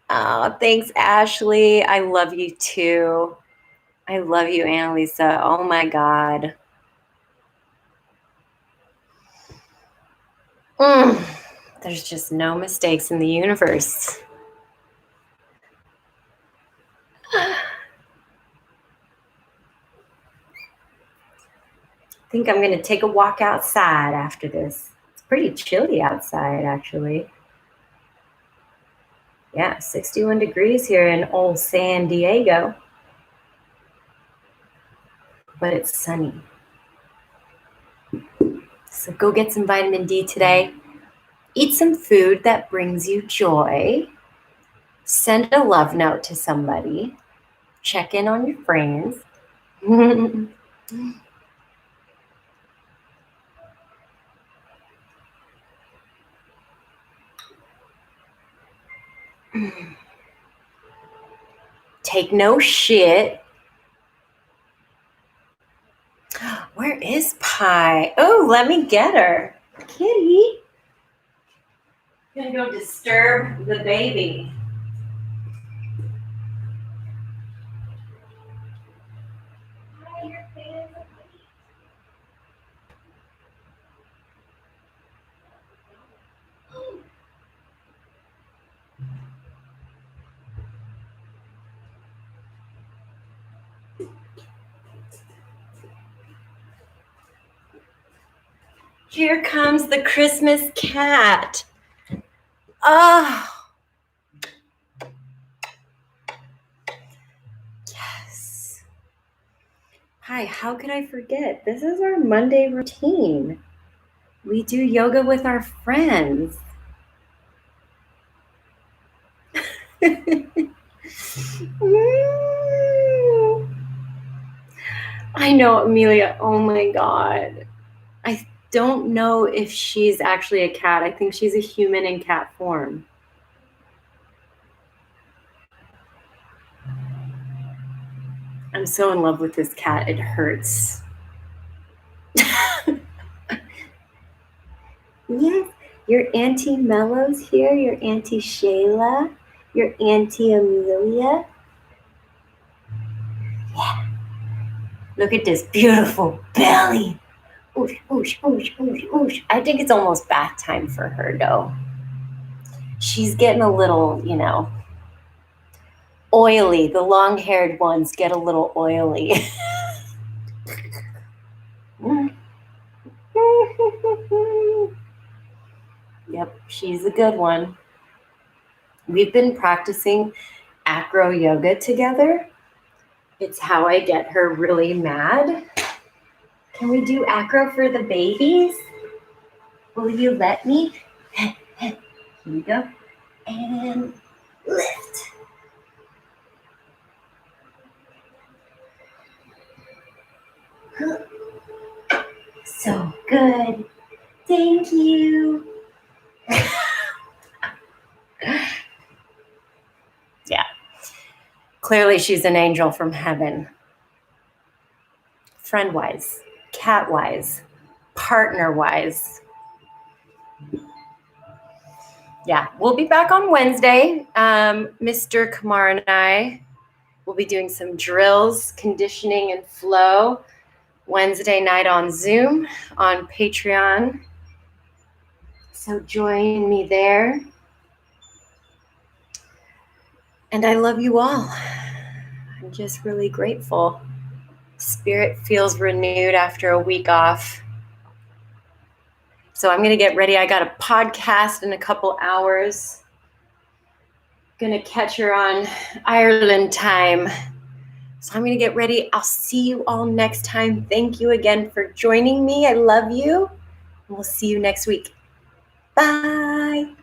Oh, thanks, Ashley. I love you too. I love you, Annalisa. Oh my God. There's just no mistakes in the universe. I think I'm going to take a walk outside after this. It's pretty chilly outside, actually. Yeah, 61 degrees here in old San Diego. But it's sunny. So go get some vitamin D today. Eat some food that brings you joy. Send a love note to somebody. Check in on your friends. Take no shit. Where is Pi? Oh, let me get her. Kitty. I'm gonna go disturb the baby. Hi, your fans. Here comes the Christmas cat. Oh. Yes. Hi, how could I forget? This is our Monday routine. We do yoga with our friends. I know, Amelia. Oh my God. I don't know if she's actually a cat. I think she's a human in cat form. I'm so in love with this cat. It hurts. Yes, your Auntie Mello's here, your Auntie Shayla, your Auntie Amelia. Yeah. Look at this beautiful belly. Oosh, oosh, oosh, oosh, oosh. I think it's almost bath time for her, though. She's getting a little, oily. The long-haired ones get a little oily. Yep, she's a good one. We've been practicing acro yoga together. It's how I get her really mad. Can we do acro for the babies? Will you let me? Here we go. And lift. So good. Thank you. Yeah. Clearly she's an angel from heaven. Friend-wise, cat-wise, partner-wise. Yeah, we'll be back on Wednesday. Mr. Kumar and I will be doing some drills, conditioning, and flow Wednesday night on Zoom, on Patreon. So join me there. And I love you all. I'm just really grateful. Spirit feels renewed after a week off. So I'm going to get ready. I got a podcast in a couple hours. Going to catch her on Ireland time. So I'm going to get ready. I'll see you all next time. Thank you again for joining me. I love you. And we'll see you next week. Bye.